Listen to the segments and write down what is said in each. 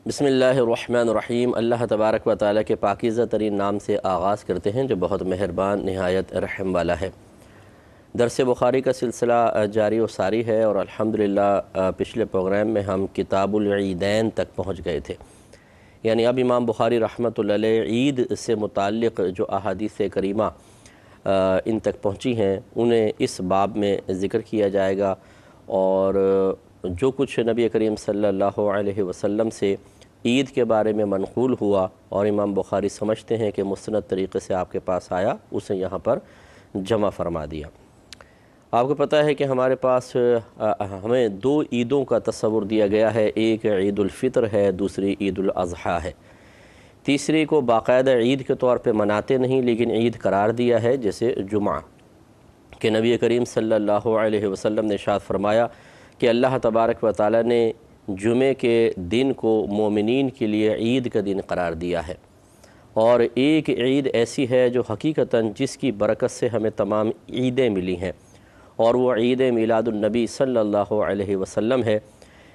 بسم اللہ الرحمن الرحیم۔ اللہ تبارک و تعالیٰ کے پاکیزہ ترین نام سے آغاز کرتے ہیں جو بہت مہربان نہایت رحم والا ہے۔ درس بخاری کا سلسلہ جاری و ساری ہے اور الحمدللہ پچھلے پروگرام میں ہم کتاب العیدین تک پہنچ گئے تھے، یعنی اب امام بخاری رحمۃ اللہ علیہ عید سے متعلق جو احادیث کریمہ ان تک پہنچی ہیں انہیں اس باب میں ذکر کیا جائے گا، اور جو کچھ نبی کریم صلی اللہ علیہ وسلم سے عید کے بارے میں منقول ہوا اور امام بخاری سمجھتے ہیں کہ مستند طریقے سے آپ کے پاس آیا، اسے یہاں پر جمع فرما دیا۔ آپ کو پتہ ہے کہ ہمارے پاس ہمیں دو عیدوں کا تصور دیا گیا ہے، ایک عید الفطر ہے، دوسری عید الاضحیٰ ہے۔ تیسری کو باقاعدہ عید کے طور پہ مناتے نہیں لیکن عید قرار دیا ہے، جیسے جمعہ کہ نبی کریم صلی اللہ علیہ وسلم نے ارشاد فرمایا کہ اللہ تبارک و تعالیٰ نے جمعے کے دن کو مومنین کے لیے عید کا دن قرار دیا ہے، اور ایک عید ایسی ہے جو حقیقتاً جس کی برکت سے ہمیں تمام عیدیں ملی ہیں، اور وہ عید میلاد النبی صلی اللہ علیہ وسلم ہے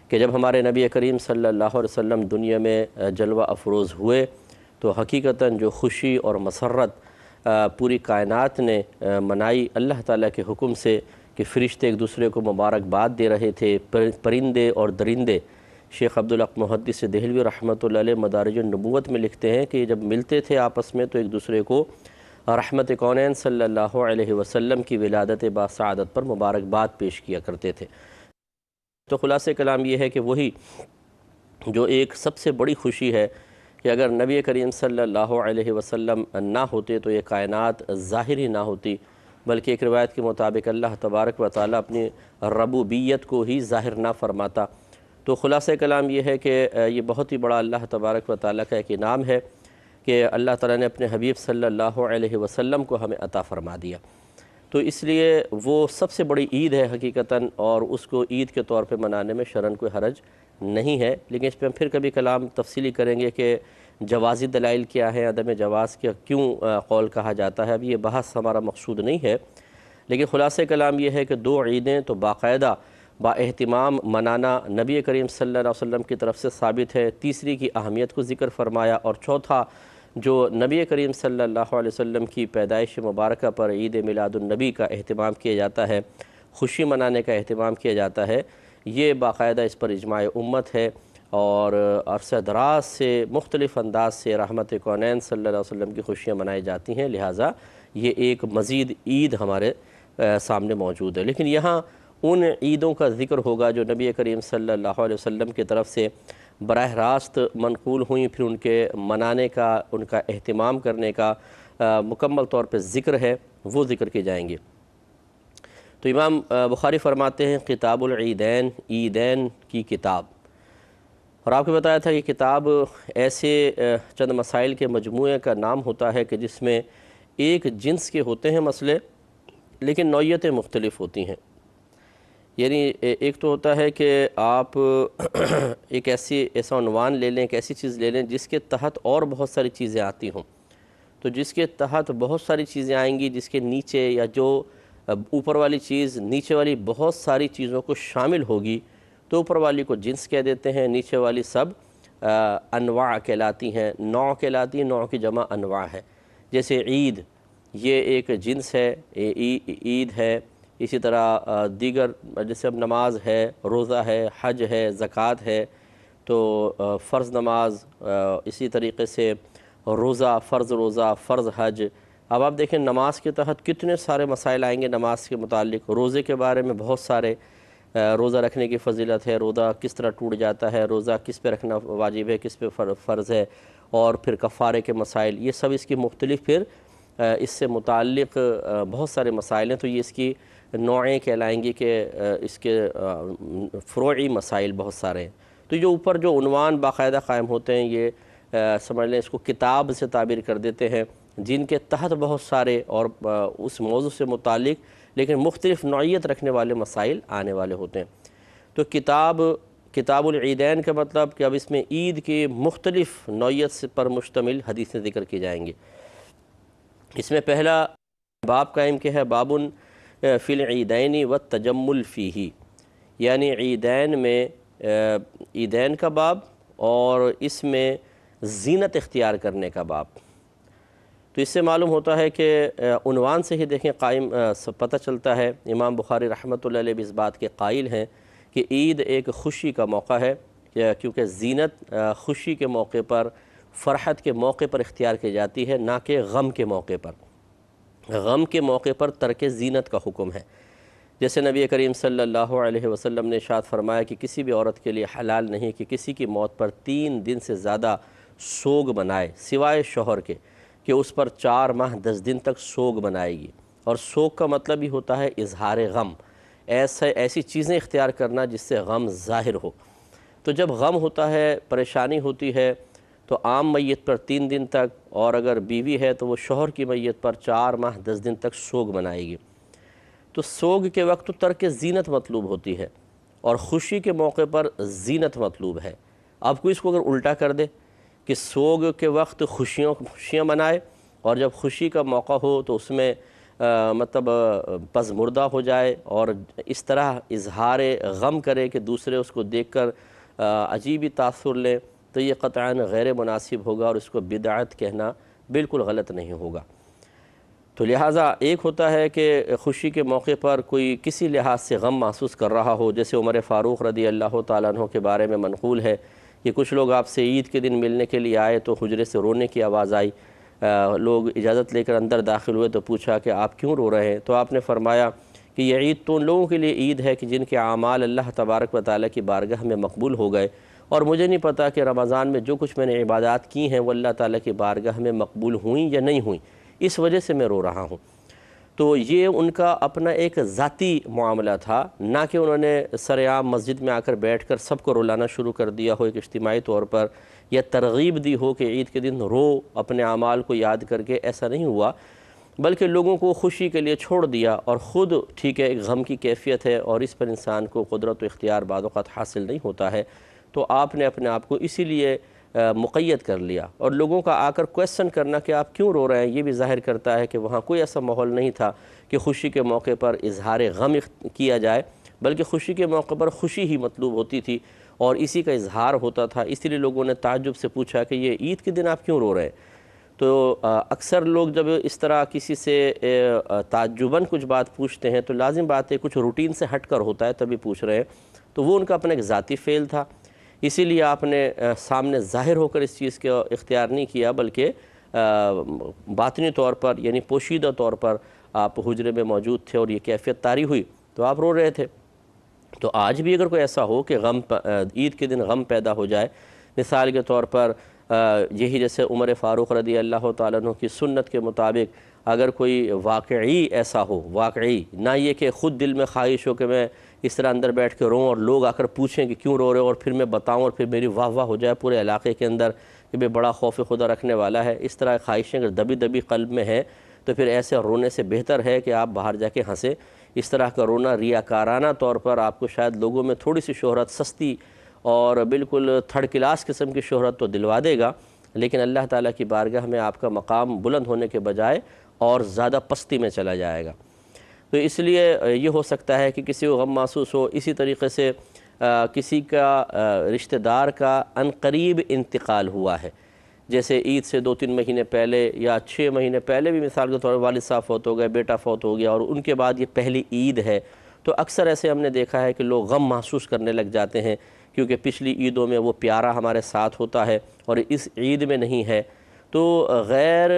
کہ جب ہمارے نبی کریم صلی اللہ علیہ وسلم دنیا میں جلوہ افروز ہوئے تو حقیقتاً جو خوشی اور مسرت پوری کائنات نے منائی اللہ تعالیٰ کے حکم سے کہ فرشتے ایک دوسرے کو مبارکباد دے رہے تھے، پرندے اور درندے۔ شیخ عبدالحق محدث دہلوی رحمۃ اللہ علیہ مدارج النبوت میں لکھتے ہیں کہ جب ملتے تھے آپس میں تو ایک دوسرے کو رحمت کونین صلی اللہ علیہ وسلم کی ولادت باسعادت پر مبارکباد پیش کیا کرتے تھے۔ تو خلاصہ کلام یہ ہے کہ وہی جو ایک سب سے بڑی خوشی ہے کہ اگر نبی کریم صلی اللہ علیہ وسلم نہ ہوتے تو یہ کائنات ظاہر ہی نہ ہوتی، بلکہ ایک روایت کے مطابق اللہ تبارک و تعالیٰ اپنی ربوبیت کو ہی ظاہر نہ فرماتا۔ تو خلاصہ کلام یہ ہے کہ یہ بہت ہی بڑا اللہ تبارک و تعالیٰ کا ایک انعام ہے کہ اللہ تعالیٰ نے اپنے حبیب صلی اللہ علیہ وسلم کو ہمیں عطا فرما دیا۔ تو اس لیے وہ سب سے بڑی عید ہے حقیقتاً، اور اس کو عید کے طور پہ منانے میں شرعاً کوئی حرج نہیں ہے، لیکن اس پہ ہم پھر کبھی کلام تفصیلی کریں گے کہ جوازی دلائل کیا ہے، عدم جواز کیا کیوں قول کہا جاتا ہے۔ اب یہ بحث ہمارا مقصود نہیں ہے، لیکن خلاصہ کلام یہ ہے کہ دو عیدیں تو باقاعدہ با اہتمام منانا نبی کریم صلی اللہ علیہ وسلم کی طرف سے ثابت ہے۔ تیسری کی اہمیت کو ذکر فرمایا، اور چوتھا جو نبی کریم صلی اللہ علیہ وسلم کی پیدائش مبارکہ پر عید میلاد النبی کا اہتمام کیا جاتا ہے، خوشی منانے کا اہتمام کیا جاتا ہے، یہ باقاعدہ اس پر اجماع امت ہے، اور عرصہ دراز سے مختلف انداز سے رحمت کونین صلی اللہ علیہ وسلم کی خوشیاں منائی جاتی ہیں، لہٰذا یہ ایک مزید عید ہمارے سامنے موجود ہے۔ لیکن یہاں ان عیدوں کا ذکر ہوگا جو نبی کریم صلی اللہ علیہ وسلم کی طرف سے براہ راست منقول ہوئیں، پھر ان کے منانے کا، ان کا اہتمام کرنے کا مکمل طور پہ ذکر ہے، وہ ذکر کے جائیں گے۔ تو امام بخاری فرماتے ہیں کتاب العیدین، عیدین کی کتاب، اور آپ کو بتایا تھا کہ کتاب ایسے چند مسائل کے مجموعے کا نام ہوتا ہے کہ جس میں ایک جنس کے ہوتے ہیں مسئلے لیکن نوعیتیں مختلف ہوتی ہیں۔ یعنی ایک تو ہوتا ہے کہ آپ ایک ایسا عنوان لے لیں، ایک ایسی چیز لے لیں جس کے تحت اور بہت ساری چیزیں آتی ہوں، تو جس کے تحت بہت ساری چیزیں آئیں گی، جس کے نیچے یا جو اوپر والی چیز نیچے والی بہت ساری چیزوں کو شامل ہوگی تو اوپر والی کو جنس کہہ دیتے ہیں، نیچے والی سب انواع کہلاتی ہیں، نوع کہلاتی ہیں، نوع کی جمع انواع ہے۔ جیسے عید یہ ایک جنس ہے، عید ہے، اسی طرح دیگر جیسے اب نماز ہے، روزہ ہے، حج ہے، زکوٰۃ ہے، تو فرض نماز، اسی طریقے سے روزہ، فرض حج۔ اب آپ دیکھیں نماز کے تحت کتنے سارے مسائل آئیں گے نماز کے متعلق، روزے کے بارے میں بہت سارے، روزہ رکھنے کی فضیلت ہے، روزہ کس طرح ٹوٹ جاتا ہے، روزہ کس پہ رکھنا واجب ہے، کس پہ فرض ہے، اور پھر کفارے کے مسائل، یہ سب اس کی مختلف پھر اس سے متعلق بہت سارے مسائل ہیں، تو یہ اس کی نوعیں کہلائیں گی کہ اس کے فروعی مسائل بہت سارے ہیں۔ تو جو اوپر جو عنوان باقاعدہ قائم ہوتے ہیں یہ سمجھ لیں اس کو کتاب سے تعبیر کر دیتے ہیں، جن کے تحت بہت سارے اور اس موضوع سے متعلق لیکن مختلف نوعیت رکھنے والے مسائل آنے والے ہوتے ہیں۔ تو کتاب العیدین کا مطلب کہ اب اس میں عید کی مختلف نوعیت پر مشتمل حدیثیں ذکر کی جائیں گی۔ اس میں پہلا باب قائم کیا ہے، باب فی العیدین والتجمل فیہ، یعنی عیدین میں عیدین کا باب اور اس میں زینت اختیار کرنے کا باب۔ تو اس سے معلوم ہوتا ہے کہ عنوان سے ہی دیکھیں قائم پتہ چلتا ہے، امام بخاری رحمۃ اللہ علیہ بھی اس بات کے قائل ہیں کہ عید ایک خوشی کا موقع ہے، کیونکہ زینت خوشی کے موقع پر، فرحت کے موقع پر اختیار کی جاتی ہے، نہ کہ غم کے موقع پر۔ غم کے موقع پر ترک زینت کا حکم ہے، جیسے نبی کریم صلی اللہ علیہ وسلم نے ارشاد فرمایا کہ کسی بھی عورت کے لیے حلال نہیں کہ کسی کی موت پر 3 دن سے زیادہ سوگ منائے، سوائے شوہر کے، کہ اس پر 4 ماہ 10 دن تک سوگ منائے گی۔ اور سوگ کا مطلب ہی ہوتا ہے اظہار غم، ایسی چیزیں اختیار کرنا جس سے غم ظاہر ہو۔ تو جب غم ہوتا ہے، پریشانی ہوتی ہے، تو عام میت پر 3 دن تک، اور اگر بیوی ہے تو وہ شوہر کی میت پر 4 ماہ 10 دن تک سوگ منائے گی۔ تو سوگ کے وقت تو ترک زینت مطلوب ہوتی ہے، اور خوشی کے موقع پر زینت مطلوب ہے۔ اب کوئی اس کو اگر الٹا کر دے کہ سوگ کے وقت خوشیاں منائے، اور جب خوشی کا موقع ہو تو اس میں مطلب پزمردہ ہو جائے اور اس طرح اظہار غم کرے کہ دوسرے اس کو دیکھ کر عجیبی تاثر لیں، تو یہ قطعاً غیر مناسب ہوگا، اور اس کو بدعت کہنا بالکل غلط نہیں ہوگا۔ تو لہٰذا ایک ہوتا ہے کہ خوشی کے موقع پر کوئی کسی لحاظ سے غم محسوس کر رہا ہو، جیسے عمر فاروق رضی اللہ تعالیٰ عنہ کے بارے میں منقول ہے کہ کچھ لوگ آپ سے عید کے دن ملنے کے لیے آئے تو حجرے سے رونے کی آواز آئی، لوگ اجازت لے کر اندر داخل ہوئے تو پوچھا کہ آپ کیوں رو رہے ہیں؟ تو آپ نے فرمایا کہ یہ عید تو ان لوگوں کے لیے عید ہے کہ جن کے اعمال اللہ تبارک و تعالیٰ کی بارگاہ میں مقبول ہو گئے، اور مجھے نہیں پتہ کہ رمضان میں جو کچھ میں نے عبادات کی ہیں وہ اللہ تعالیٰ کی بارگاہ میں مقبول ہوئیں یا نہیں ہوئیں، اس وجہ سے میں رو رہا ہوں۔ تو یہ ان کا اپنا ایک ذاتی معاملہ تھا، نہ کہ انہوں نے سرعام مسجد میں آ کر بیٹھ کر سب کو رلانا شروع کر دیا ہو ایک اجتماعی طور پر، یا ترغیب دی ہو کہ عید کے دن رو اپنے اعمال کو یاد کر کے، ایسا نہیں ہوا، بلکہ لوگوں کو خوشی کے لیے چھوڑ دیا، اور خود ٹھیک ہے ایک غم کی کیفیت ہے اور اس پر انسان کو قدرت و اختیار بعض اوقات حاصل نہیں ہوتا ہے، تو آپ نے اپنے آپ کو اسی لیے مقید کر لیا۔ اور لوگوں کا آ کر کویسچن کرنا کہ آپ کیوں رو رہے ہیں، یہ بھی ظاہر کرتا ہے کہ وہاں کوئی ایسا ماحول نہیں تھا کہ خوشی کے موقع پر اظہار غم کیا جائے، بلکہ خوشی کے موقع پر خوشی ہی مطلوب ہوتی تھی اور اسی کا اظہار ہوتا تھا۔ اسی لیے لوگوں نے تعجب سے پوچھا کہ یہ عید کے دن آپ کیوں رو رہے ہیں؟ تو اکثر لوگ جب اس طرح کسی سے تعجباً کچھ بات پوچھتے ہیں تو لازم بات ہے کچھ روٹین سے ہٹ کر ہوتا ہے تبھی پوچھ رہے ہیں، تو وہ ان کا اپنا ایک ذاتی فعل تھا، اسی لیے آپ نے سامنے ظاہر ہو کر اس چیز کا اختیار نہیں کیا، بلکہ باطنی طور پر یعنی پوشیدہ طور پر آپ حجرے میں موجود تھے اور یہ کیفیت طاری ہوئی تو آپ رو رہے تھے۔ تو آج بھی اگر کوئی ایسا ہو کہ عید کے دن غم پیدا ہو جائے، مثال کے طور پر یہی جیسے عمر فاروق رضی اللہ تعالیٰ عنہ کی سنت کے مطابق اگر کوئی واقعی ایسا ہو، واقعی نہ یہ کہ خود دل میں خواہش ہو کہ میں اس طرح اندر بیٹھ کے روں اور لوگ آ کر پوچھیں کہ کیوں رو رہے ہو اور پھر میں بتاؤں اور پھر میری واہ واہ ہو جائے پورے علاقے کے اندر کہ بے بڑا خوف خدا رکھنے والا ہے، اس طرح خواہشیں اگر دبی دبی قلب میں ہیں تو پھر ایسے رونے سے بہتر ہے کہ آپ باہر جا کے ہنسیں۔ اس طرح کا رونا ریاکارانہ طور پر آپ کو شاید لوگوں میں تھوڑی سی شہرت، سستی اور بالکل تھرڈ کلاس قسم کی شہرت تو دلوا دے گا، لیکن اللہ تعالیٰ کی بارگاہ میں آپ کا مقام بلند ہونے کے بجائے اور زیادہ پستی میں چلا جائے گا۔ تو اس لیے یہ ہو سکتا ہے کہ کسی کو غم محسوس ہو، اسی طریقے سے کسی کا رشتہ دار کا عنقریب انتقال ہوا ہے، جیسے عید سے 2-3 مہینے پہلے یا 6 مہینے پہلے بھی مثال کے طور پر والد صاحب فوت ہو گئے، بیٹا فوت ہو گیا اور ان کے بعد یہ پہلی عید ہے، تو اکثر ایسے ہم نے دیکھا ہے کہ لوگ غم محسوس کرنے لگ جاتے ہیں کیونکہ پچھلی عیدوں میں وہ پیارا ہمارے ساتھ ہوتا ہے اور اس عید میں نہیں ہے، تو غیر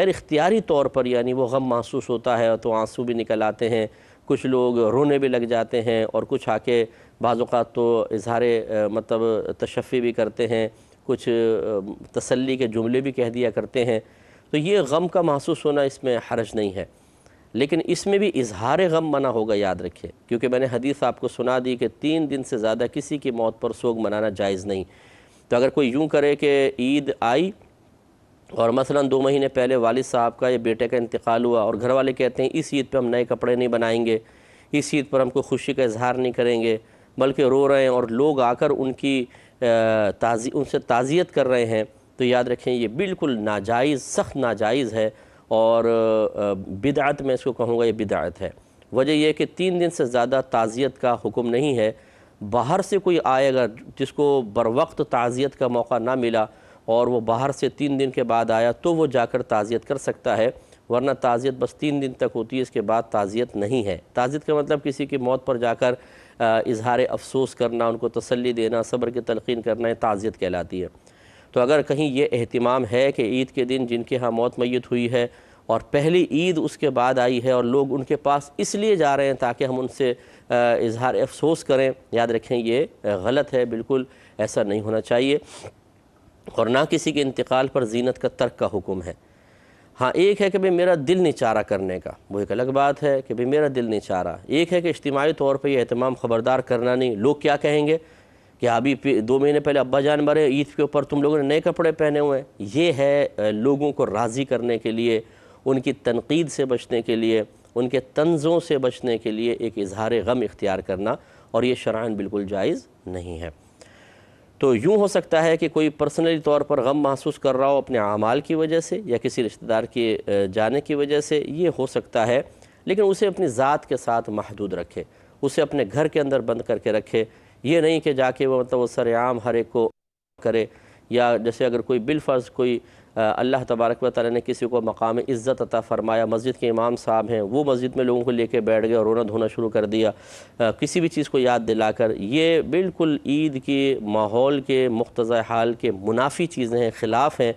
اختیاری طور پر یعنی وہ غم محسوس ہوتا ہے تو آنسو بھی نکل آتے ہیں، کچھ لوگ رونے بھی لگ جاتے ہیں اور کچھ آ کے بعض اوقات تو اظہار مطلب تشفی بھی کرتے ہیں، کچھ تسلی کے جملے بھی کہہ دیا کرتے ہیں، تو یہ غم کا محسوس ہونا اس میں حرج نہیں ہے، لیکن اس میں بھی اظہار غم منع ہوگا، یاد رکھیں، کیونکہ میں نے حدیث آپ کو سنا دی کہ 3 دن سے زیادہ کسی کی موت پر سوگ منانا جائز نہیں۔ تو اگر کوئی یوں کرے کہ عید آئی اور مثلاً 2 مہینے پہلے والد صاحب کا یا بیٹے کا انتقال ہوا اور گھر والے کہتے ہیں اس عید پہ ہم نئے کپڑے نہیں بنائیں گے، اس عید پر ہم کو خوشی کا اظہار نہیں کریں گے، بلکہ رو رہے ہیں اور لوگ آ کر ان سے تعزیت کر رہے ہیں، تو یاد رکھیں یہ بالکل ناجائز، سخت ناجائز ہے اور بدعت میں اس کو کہوں گا، یہ بدعت ہے۔ وجہ یہ کہ 3 دن سے زیادہ تعزیت کا حکم نہیں ہے، باہر سے کوئی آئے گا جس کو بروقت تعزیت کا موقع نہ ملا اور وہ باہر سے 3 دن کے بعد آیا تو وہ جا کر تعزیت کر سکتا ہے، ورنہ تعزیت بس 3 دن تک ہوتی ہے، اس کے بعد تعزیت نہیں ہے۔ تعزیت کا مطلب کسی کی موت پر جا کر اظہار افسوس کرنا، ان کو تسلی دینا، صبر کی تلقین کرنا، یہ تعزیت کہلاتی ہے۔ تو اگر کہیں یہ اہتمام ہے کہ عید کے دن جن کے ہاں موت میت ہوئی ہے اور پہلی عید اس کے بعد آئی ہے اور لوگ ان کے پاس اس لیے جا رہے ہیں تاکہ ہم ان سے اظہار افسوس کریں، یاد رکھیں یہ غلط ہے، بالکل ایسا نہیں ہونا چاہیے، اور نہ کسی کے انتقال پر زینت کا ترک کا حکم ہے۔ ہاں ایک ہے کہ بھئی میرا دل نہیں چاہ رہا کرنے کا، وہ ایک الگ بات ہے کہ بھئی میرا دل نہیں چاہ رہا۔ ایک ہے کہ اجتماعی طور پہ یہ اہتمام خبردار کرنا نہیں، لوگ کیا کہیں گے کہ ابھی 2 مہینے پہلے ابا جان مرے، عید کے اوپر تم لوگوں نے نئے کپڑے پہنے ہوئے ہیں۔ یہ ہے لوگوں کو راضی کرنے کے لیے، ان کی تنقید سے بچنے کے لیے، ان کے طنزوں سے بچنے کے لیے ایک اظہار غم اختیار کرنا، اور یہ شرعاً بالکل جائز نہیں ہے۔ تو یوں ہو سکتا ہے کہ کوئی پرسنلی طور پر غم محسوس کر رہا ہو اپنے اعمال کی وجہ سے یا کسی رشتہ دار کے جانے کی وجہ سے، یہ ہو سکتا ہے، لیکن اسے اپنی ذات کے ساتھ محدود رکھے، اسے اپنے گھر کے اندر بند کر کے رکھے، یہ نہیں کہ جا کے وہ وہ سر عام ہر ایک کو کرے، یا جیسے اگر کوئی بالفرض کوئی اللہ تبارک و تعالیٰ نے کسی کو مقام عزت عطا فرمایا، مسجد کے امام صاحب ہیں، وہ مسجد میں لوگوں کو لے کے بیٹھ گئے اور رونا دھونا شروع کر دیا کسی بھی چیز کو یاد دلا کر، یہ بالکل عید کے ماحول کے مقتضی حال کے منافی چیزیں ہیں، خلاف ہیں،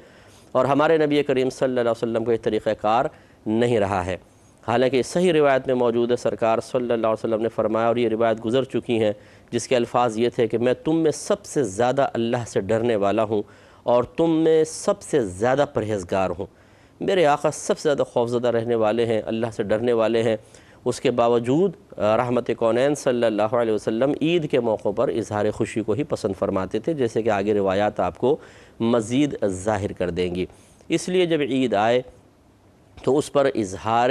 اور ہمارے نبی کریم صلی اللہ علیہ وسلم کا یہ طریقہ کار نہیں رہا ہے۔ حالانکہ صحیح روایت میں موجود ہے، سرکار صلی اللہ علیہ وسلم نے فرمایا، اور یہ روایت گزر چکی ہیں، جس کے الفاظ یہ تھے کہ میں تم میں سب سے زیادہ اللہ سے ڈرنے والا ہوں اور تم میں سب سے زیادہ پرہیزگار ہوں۔ میرے آقا سب سے زیادہ خوفزدہ رہنے والے ہیں، اللہ سے ڈرنے والے ہیں، اس کے باوجود رحمت کونین صلی اللہ علیہ وسلم عید کے موقع پر اظہار خوشی کو ہی پسند فرماتے تھے، جیسے کہ آگے روایات آپ کو مزید ظاہر کر دیں گی۔ اس لیے جب عید آئے تو اس پر اظہار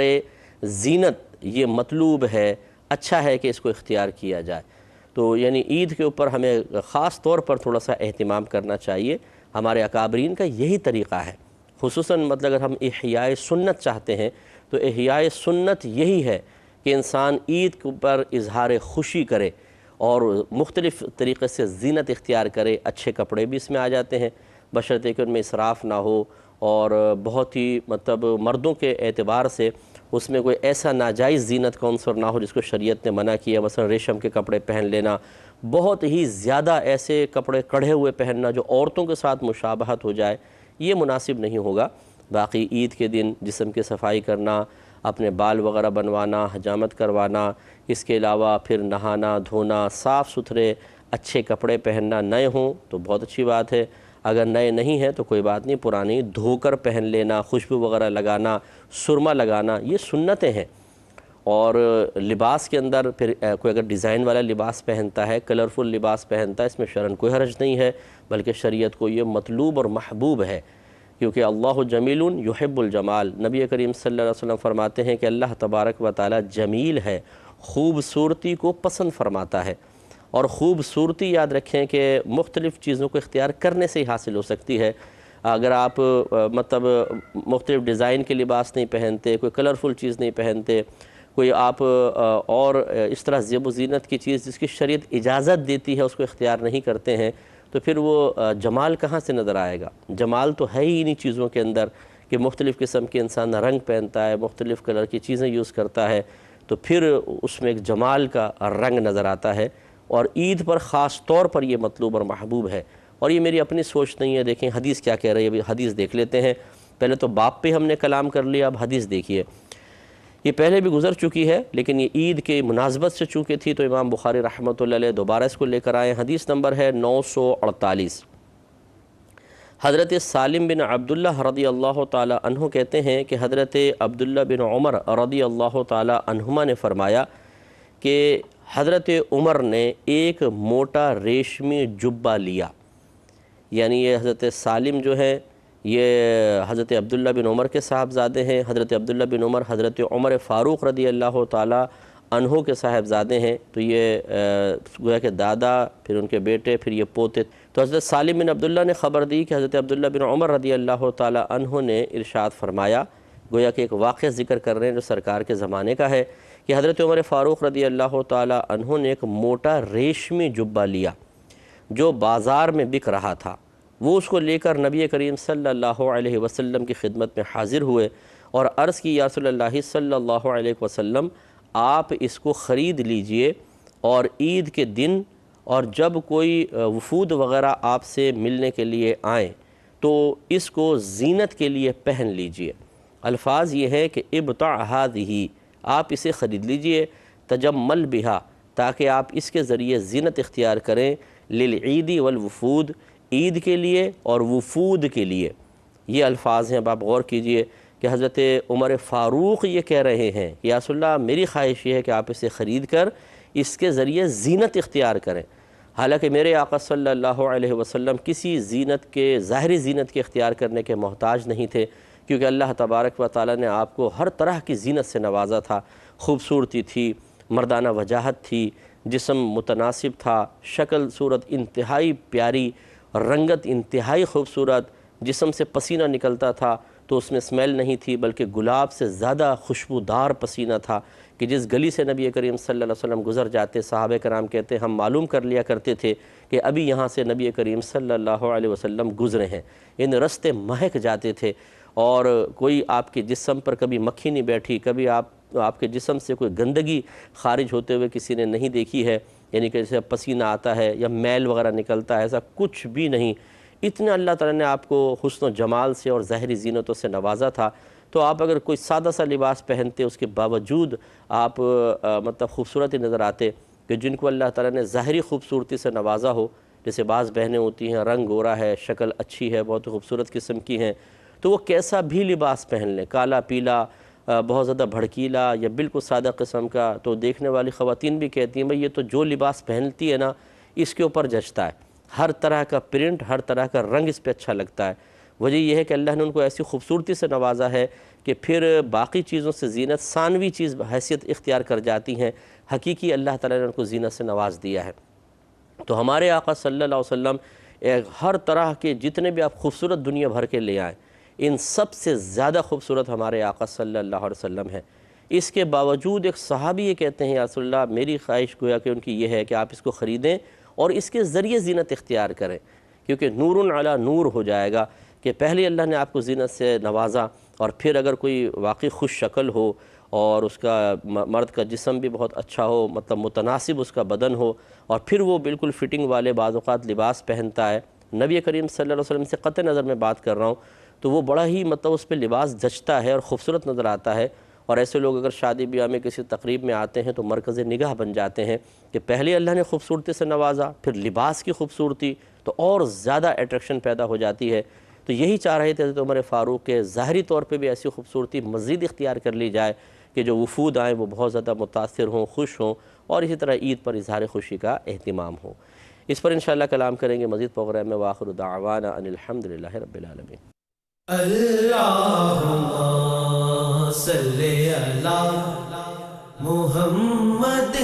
زینت یہ مطلوب ہے، اچھا ہے کہ اس کو اختیار کیا جائے۔ تو یعنی عید کے اوپر ہمیں خاص طور پر تھوڑا سا اہتمام کرنا چاہیے، ہمارے اکابرین کا یہی طریقہ ہے۔ خصوصاً مطلب اگر ہم احیاء سنت چاہتے ہیں تو احیاء سنت یہی ہے کہ انسان عید کے اوپر اظہار خوشی کرے اور مختلف طریقے سے زینت اختیار کرے۔ اچھے کپڑے بھی اس میں آ جاتے ہیں، بشرطے کہ ان میں اسراف نہ ہو، اور بہت ہی مطلب مردوں کے اعتبار سے اس میں کوئی ایسا ناجائز زینت کا عنصر نہ ہو جس کو شریعت نے منع کیا، مثلا ریشم کے کپڑے پہن لینا، بہت ہی زیادہ ایسے کپڑے کڑھے ہوئے پہننا جو عورتوں کے ساتھ مشابہت ہو جائے، یہ مناسب نہیں ہوگا۔ باقی عید کے دن جسم کی صفائی کرنا، اپنے بال وغیرہ بنوانا، حجامت کروانا، اس کے علاوہ پھر نہانا دھونا، صاف ستھرے اچھے کپڑے پہننا، نئے ہوں تو بہت اچھی بات ہے، اگر نئے نہیں ہیں تو کوئی بات نہیں، پرانی دھو کر پہن لینا، خوشبو وغیرہ لگانا، سرما لگانا، یہ سنتیں ہیں۔ اور لباس کے اندر پھر کوئی اگر ڈیزائن والا لباس پہنتا ہے، کلرفل لباس پہنتا ہے، اس میں شرعاً کوئی حرج نہیں ہے، بلکہ شریعت کو یہ مطلوب اور محبوب ہے، کیونکہ اللہ جمیل یحب الجمال، نبی کریم صلی اللہ علیہ وسلم فرماتے ہیں کہ اللہ تبارک و تعالی جمیل ہے، خوبصورتی کو پسند فرماتا ہے، اور خوبصورتی یاد رکھیں کہ مختلف چیزوں کو اختیار کرنے سے ہی حاصل ہو سکتی ہے۔ اگر آپ مطلب مختلف ڈیزائن کے لباس نہیں پہنتے، کوئی کلرفل چیز نہیں پہنتے، کوئی آپ اور اس طرح زیب و زینت کی چیز جس کی شریعت اجازت دیتی ہے اس کو اختیار نہیں کرتے ہیں، تو پھر وہ جمال کہاں سے نظر آئے گا؟ جمال تو ہے ہی انہی چیزوں کے اندر کہ مختلف قسم کے انسان رنگ پہنتا ہے، مختلف کلر کی چیزیں یوز کرتا ہے، تو پھر اس میں ایک جمال کا رنگ نظر آتا ہے، اور عید پر خاص طور پر یہ مطلوب اور محبوب ہے۔ اور یہ میری اپنی سوچ نہیں ہے، دیکھیں حدیث کیا کہہ رہی ہے، ابھی حدیث دیکھ لیتے ہیں۔ پہلے تو باب پہ ہم نے کلام کر لیا، اب حدیث دیکھیے، یہ پہلے بھی گزر چکی ہے لیکن یہ عید کے مناسبت سے چونکہ تھی تو امام بخاری رحمۃ اللہ علیہ دوبارہ اس کو لے کر آئے۔ حدیث نمبر ہے 948۔ حضرت سالم بن عبداللہ رضی اللہ تعالی عنہ کہتے ہیں کہ حضرت عبداللہ بن عمر رضی اللہ تعالی عنہما نے فرمایا کہ حضرت عمر نے ایک موٹا ریشمی جبہ لیا، یعنی یہ حضرت سالم جو ہے یہ حضرت عبداللہ بن عمر کے صاحبزادے ہیں۔ حضرت عبداللہ بن عمر حضرت عمر فاروق رضی اللہ تعالی عنہ کے صاحبزادے ہیں، تو یہ گویا کہ دادا، پھر ان کے بیٹے، پھر یہ پوتے۔ تو حضرت سالم بن عبداللہ نے خبر دی کہ حضرت عبداللہ بن عمر رضی اللہ تعالی عنہ نے ارشاد فرمایا، گویا کہ ایک واقعہ ذکر کر رہے ہیں جو سرکار کے زمانے کا ہے، کہ حضرت عمر فاروق رضی اللہ تعالی عنہ نے ایک موٹا ریشمی جبہ لیا جو بازار میں بک رہا تھا۔ وہ اس کو لے کر نبی کریم صلی اللہ علیہ وسلم کی خدمت میں حاضر ہوئے اور عرض کی، یا رسول اللہ صلی اللہ علیہ وسلم، آپ اس کو خرید لیجئے اور عید کے دن اور جب کوئی وفود وغیرہ آپ سے ملنے کے لیے آئیں تو اس کو زینت کے لیے پہن لیجئے۔ الفاظ یہ ہے کہ ابتع ھذہ، آپ اسے خرید لیجئے، تجمل بہا، تاکہ آپ اس کے ذریعے زینت اختیار کریں، للعید والوفود، عید کے لیے اور وفود کے لیے۔ یہ الفاظ ہیں، اب آپ غور کیجئے کہ حضرت عمر فاروق یہ کہہ رہے ہیں کہ یا رسول اللہ میری خواہش یہ ہے کہ آپ اسے خرید کر اس کے ذریعے زینت اختیار کریں۔ حالانکہ میرے آقا صلی اللہ علیہ وسلم کسی زینت کے، ظاہری زینت کے اختیار کرنے کے محتاج نہیں تھے، کیونکہ اللہ تبارک و تعالیٰ نے آپ کو ہر طرح کی زینت سے نوازا تھا۔ خوبصورتی تھی، مردانہ وجاہت تھی، جسم متناسب تھا، شکل صورت انتہائی پیاری، رنگت انتہائی خوبصورت، جسم سے پسینہ نکلتا تھا تو اس میں اسمیل نہیں تھی بلکہ گلاب سے زیادہ خوشبودار پسینہ تھا کہ جس گلی سے نبی کریم صلی اللہ علیہ وسلم گزر جاتے، صحابہ کرام کہتے ہم معلوم کر لیا کرتے تھے کہ ابھی یہاں سے نبی کریم صلی اللہ علیہ وسلم گزرے ہیں۔ ان رستے مہک جاتے تھے اور کوئی آپ کے جسم پر کبھی مکھی نہیں بیٹھی، کبھی آپ کے جسم سے کوئی گندگی خارج ہوتے ہوئے کسی نے نہیں دیکھی ہے، یعنی کہ جیسے پسینہ آتا ہے یا میل وغیرہ نکلتا ہے، ایسا کچھ بھی نہیں۔ اتنا اللہ تعالیٰ نے آپ کو حسن و جمال سے اور ظاہری زینتوں سے نوازا تھا، تو آپ اگر کوئی سادہ سا لباس پہنتے اس کے باوجود آپ مطلب خوبصورت نظر آتے، کہ جن کو اللہ تعالیٰ نے ظاہری خوبصورتی سے نوازا ہو، جیسے بعض بہنیں ہوتی ہیں رنگ گورا ہے، شکل اچھی ہے، بہت خوبصورت قسم کی ہیں، تو وہ کیسا بھی لباس پہن لیں، کالا پیلا، بہت زیادہ بھڑکیلا یا بالکل سادہ قسم کا، تو دیکھنے والی خواتین بھی کہتی ہیں بھئی یہ تو جو لباس پہنتی ہے نا اس کے اوپر جچتا ہے، ہر طرح کا پرنٹ، ہر طرح کا رنگ اس پہ اچھا لگتا ہے۔ وجہ یہ ہے کہ اللہ نے ان کو ایسی خوبصورتی سے نوازا ہے کہ پھر باقی چیزوں سے زینت ثانوی چیز حیثیت اختیار کر جاتی ہیں، حقیقی اللہ تعالیٰ نے ان کو زینت سے نواز دیا ہے۔ تو ہمارے آقا صلی اللہ علیہ وسلم ہر طرح کے جتنے بھی آپ خوبصورت دنیا بھر کے لے آئیں، ان سب سے زیادہ خوبصورت ہمارے آقا صلی اللہ علیہ وسلم ہے۔ اس کے باوجود ایک صحابی یہ کہتے ہیں یا رسول اللہ میری خواہش گویا کہ ان کی یہ ہے کہ آپ اس کو خریدیں اور اس کے ذریعے زینت اختیار کریں، کیونکہ نور علی نور ہو جائے گا کہ پہلے اللہ نے آپ کو زینت سے نوازا، اور پھر اگر کوئی واقعی خوش شکل ہو اور اس کا مرد کا جسم بھی بہت اچھا ہو، مطلب متناسب اس کا بدن ہو، اور پھر وہ بالکل فٹنگ والے بعض اوقات لباس پہنتا ہے، نبی کریم صلی اللہ علیہ وسلم سے قطع نظر میں بات کر رہا ہوں، تو وہ بڑا ہی مطلب اس پہ لباس جچتا ہے اور خوبصورت نظر آتا ہے۔ اور ایسے لوگ اگر شادی بیاہ میں کسی تقریب میں آتے ہیں تو مرکز نگاہ بن جاتے ہیں کہ پہلے اللہ نے خوبصورتی سے نوازا، پھر لباس کی خوبصورتی، تو اور زیادہ اٹریکشن پیدا ہو جاتی ہے۔ تو یہی چاہ رہے تھے حضرت عمر فاروق کے ظاہری طور پہ بھی ایسی خوبصورتی مزید اختیار کر لی جائے کہ جو وفود آئیں وہ بہت زیادہ متاثر ہوں، خوش ہوں، اور اسی طرح عید پر اظہار خوشی کا اہتمام ہو۔ اس پر انشاءاللہ کلام کریں گے مزید پروگرام میں۔ وآخر دعوانا ان الحمدللہ رب العالمین۔ اللہم صلی علی محمد